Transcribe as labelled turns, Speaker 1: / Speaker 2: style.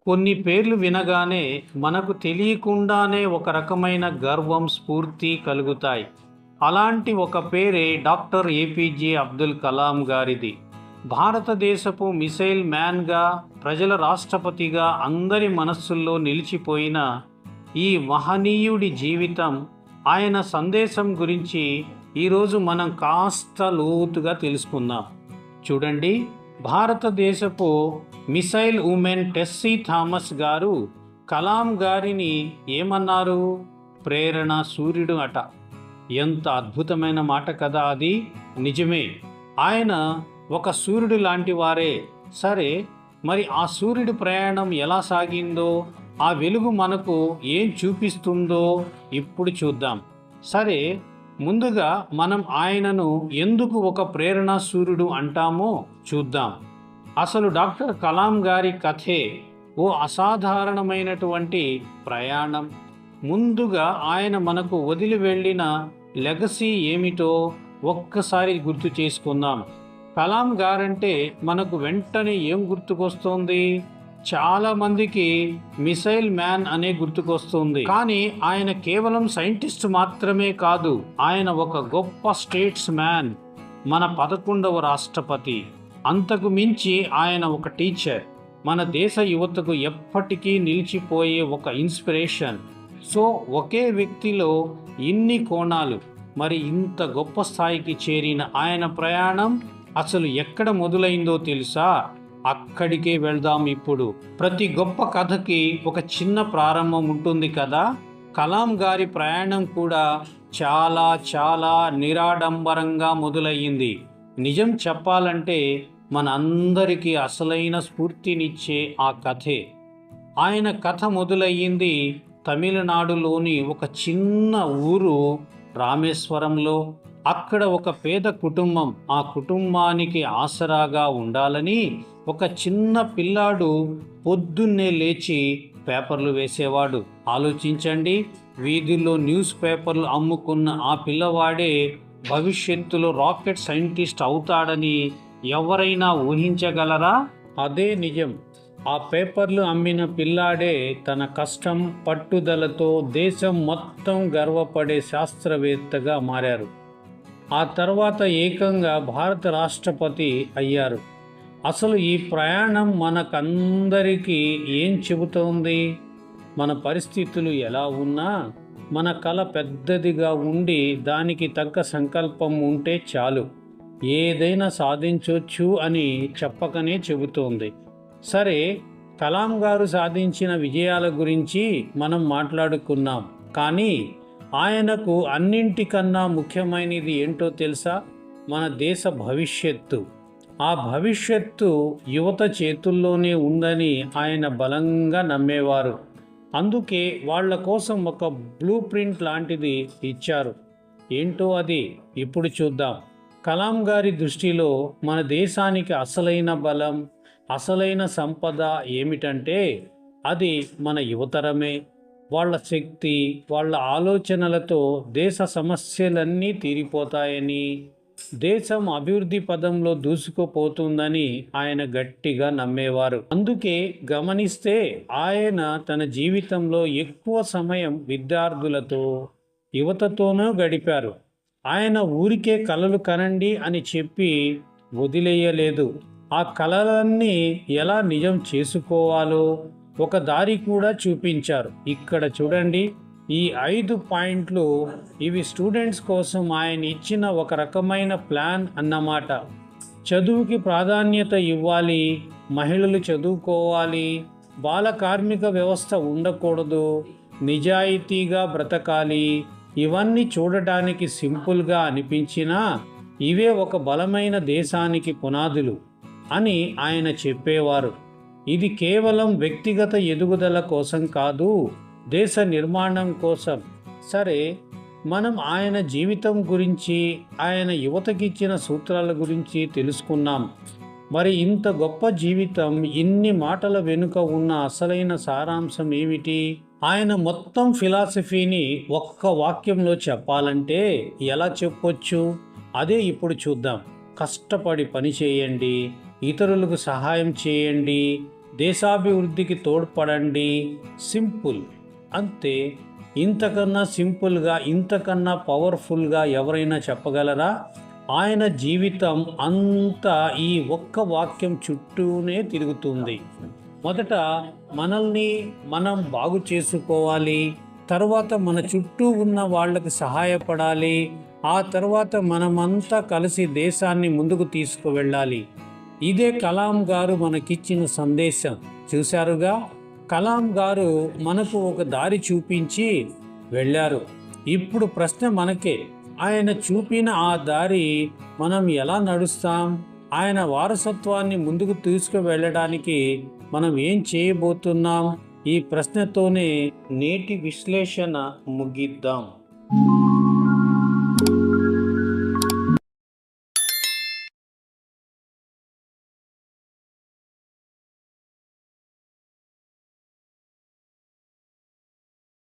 Speaker 1: కొన్ని పేర్లు వినగానే మనకు తెలియకుండానే ఒక రకమైన గర్వం, స్ఫూర్తి కలుగుతాయి. అలాంటి ఒక పేరే డాక్టర్ ఏపీజే అబ్దుల్ కలాం గారిది. భారతదేశపు మిసైల్ మ్యాన్గా, ప్రజల రాష్ట్రపతిగా అందరి మనస్సుల్లో నిలిచిపోయిన ఈ మహనీయుడి జీవితం, ఆయన సందేశం గురించి ఈరోజు మనం కాస్త లోతుగా తెలుసుకుందాం. చూడండి, భారతదేశపు మిసైల్ ఉమెన్ టెస్సీ థామస్ గారు కలాం గారిని ఏమన్నారు? ప్రేరణ సూర్యుడు అట. ఎంత అద్భుతమైన మాట కదా అది. నిజమే, ఆయన ఒక సూర్యుడు లాంటి వారే. సరే, మరి ఆ సూర్యుడి ప్రయాణం ఎలా సాగిందో, ఆ వెలుగు మనకు ఏం చూపిస్తుందో ఇప్పుడు చూద్దాం. సరే, ముందుగా మనం ఆయనను ఎందుకు ఒక ప్రేరణా సూర్యుడు అంటామో చూద్దాం. అసలు డాక్టర్ కలాం గారి కథే ఓ అసాధారణమైనటువంటి ప్రయాణం. ముందుగా ఆయన మనకు వదిలి వెళ్ళిన లెగసీ ఏమిటో ఒక్కసారి గుర్తు చేసుకుందాం. కలాం గారంటే మనకు వెంటనే ఏం గుర్తుకొస్తుంది? చాలామందికి మిసైల్ మ్యాన్ అనే గుర్తుకొస్తుంది. కానీ ఆయన కేవలం సైంటిస్ట్ మాత్రమే కాదు, ఆయన ఒక గొప్ప స్టేట్స్ మ్యాన్, మన 11వ రాష్ట్రపతి. అంతకు మించి ఆయన ఒక టీచర్, మన దేశ యువతకు ఎప్పటికీ నిలిచిపోయే ఒక ఇన్స్పిరేషన్. సో ఒకే వ్యక్తిలో ఇన్ని కోణాలు. మరి ఇంత గొప్ప స్థాయికి చేరిన ఆయన ప్రయాణం అసలు ఎక్కడ మొదలైందో తెలుసా? అక్కడికే వెళ్దాం ఇప్పుడు. ప్రతి గొప్ప కథకి ఒక చిన్న ప్రారంభం ఉంటుంది కదా. కలాం గారి ప్రయాణం కూడా చాలా చాలా నిరాడంబరంగా మొదలయ్యింది. నిజం చెప్పాలంటే మన అందరికీ అసలైన స్ఫూర్తినిచ్చే ఆ కథే. ఆయన కథ మొదలయ్యింది తమిళనాడులోని ఒక చిన్న ఊరు రామేశ్వరంలో. అక్కడ ఒక పేద కుటుంబం, ఆ కుటుంబానికి ఆసరాగా ఉండాలని ఒక చిన్న పిల్లాడు పొద్దున్నే లేచి పేపర్లు వేసేవాడు. ఆలోచించండి, వీధుల్లో న్యూస్ పేపర్లు అమ్ముకున్న ఆ పిల్లవాడే భవిష్యత్తులో రాకెట్ సైంటిస్ట్ అవుతాడని ఎవరైనా ఊహించగలరా? అదే నిజం. ఆ పేపర్లు అమ్మిన పిల్లాడే తన కష్టం, పట్టుదలతో దేశం మొత్తం గర్వపడే శాస్త్రవేత్తగా మారారు. ఆ తర్వాత ఏకంగా భారత రాష్ట్రపతి అయ్యారు. అసలు ఈ ప్రయాణం మనకందరికీ ఏం చెబుతోంది? మన పరిస్థితులు ఎలా ఉన్నా, మన కల పెద్దదిగా ఉండి దానికి తగ్గ సంకల్పం ఉంటే చాలు, ఏదైనా సాధించవచ్చు అని చెప్పకనే చెబుతోంది. సరే, కలాం గారు సాధించిన విజయాల గురించి మనం మాట్లాడుకున్నాం. కానీ ఆయనకు అన్నింటికన్నా ముఖ్యమైనది ఏంటో తెలుసా? మన దేశ భవిష్యత్తు. ఆ భవిష్యత్తు యువత చేతుల్లోనే ఉందని ఆయన బలంగా నమ్మేవారు. అందుకే వాళ్ళ కోసం ఒక బ్లూ ప్రింట్ లాంటిది ఇచ్చారు. ఏంటో అది ఇప్పుడు చూద్దాం. కలాం గారి దృష్టిలో మన దేశానికి అసలైన బలం, అసలైన సంపద ఏమిటంటే అది మన యువతరమే. వాళ్ళ శక్తి, వాళ్ళ ఆలోచనలతో దేశ సమస్యలన్నీ తీరిపోతాయని, దేశం అభివృద్ధి పదంలో దూసుకుపోతుందని ఆయన గట్టిగా నమ్మేవారు. అందుకే గమనిస్తే ఆయన తన జీవితంలో ఎక్కువ సమయం విద్యార్థులతో, యువతతోనూ గడిపారు. ఆయన ఊరికే కలలు కనండి అని చెప్పి వదిలేయలేదు. ఆ కలలన్నీ ఎలా నిజం చేసుకోవాలో ఒక దారి కూడా చూపించారు. ఇక్కడ చూడండి, ఈ 5 పాయింట్లు, ఇవి స్టూడెంట్స్ కోసం ఆయన ఇచ్చిన ఒక రకమైన ప్లాన్ అన్నమాట. చదువుకి ప్రాధాన్యత ఇవ్వాలి, మహిళలు చదువుకోవాలి, బాల కార్మిక వ్యవస్థ ఉండకూడదు, నిజాయితీగా బ్రతకాలి. ఇవన్నీ చూడటానికి సింపుల్గా అనిపించినా ఇవే ఒక బలమైన దేశానికి పునాదులు అని ఆయన చెప్పేవారు. ఇది కేవలం వ్యక్తిగత ఎదుగుదల కోసం కాదు, దేశ నిర్మాణం కోసం. సరే, మనం ఆయన జీవితం గురించి, ఆయన యువతకిచ్చిన సూత్రాల గురించి తెలుసుకున్నాం. మరి ఇంత గొప్ప జీవితం, ఇన్ని మాటల వెనుక ఉన్న అసలైన సారాంశం ఏమిటి? ఆయన మొత్తం ఫిలాసఫీని ఒక్క వాక్యంలో చెప్పాలంటే ఎలా చెప్పొచ్చు? అదే ఇప్పుడు చూద్దాం. కష్టపడి పని చేయండి, ఇతరులకు సహాయం చేయండి, దేశాభివృద్ధికి తోడ్పడండి. సింపుల్, అంతే. ఇంతకన్నా సింపుల్గా, ఇంతకన్నా పవర్ఫుల్గా ఎవరైనా చెప్పగలరా? ఆయన జీవితం అంతా ఈ ఒక్క వాక్యం చుట్టూనే తిరుగుతుంది. మొదట మనల్ని మనం బాగు చేసుకోవాలి, తర్వాత మన చుట్టూ ఉన్న వాళ్ళకి సహాయపడాలి, ఆ తర్వాత మనమంతా కలిసి దేశాన్ని ముందుకు తీసుకువెళ్ళాలి. ఇదే కలాం గారు మనకిచ్చిన సందేశం. చూశారుగా, కలాం గారు మనకు ఒక దారి చూపించి వెళ్ళారు. ఇప్పుడు ప్రశ్న మనకే, ఆయన చూపిన ఆ దారి మనం ఎలా నడుస్తాం? ఆయన వారసత్వాన్ని ముందుకు తీసుకువెళ్ళడానికి మనం ఏం చేయబోతున్నాం? ఈ ప్రశ్నతోనే నేటి విశ్లేషణ ముగిద్దాం.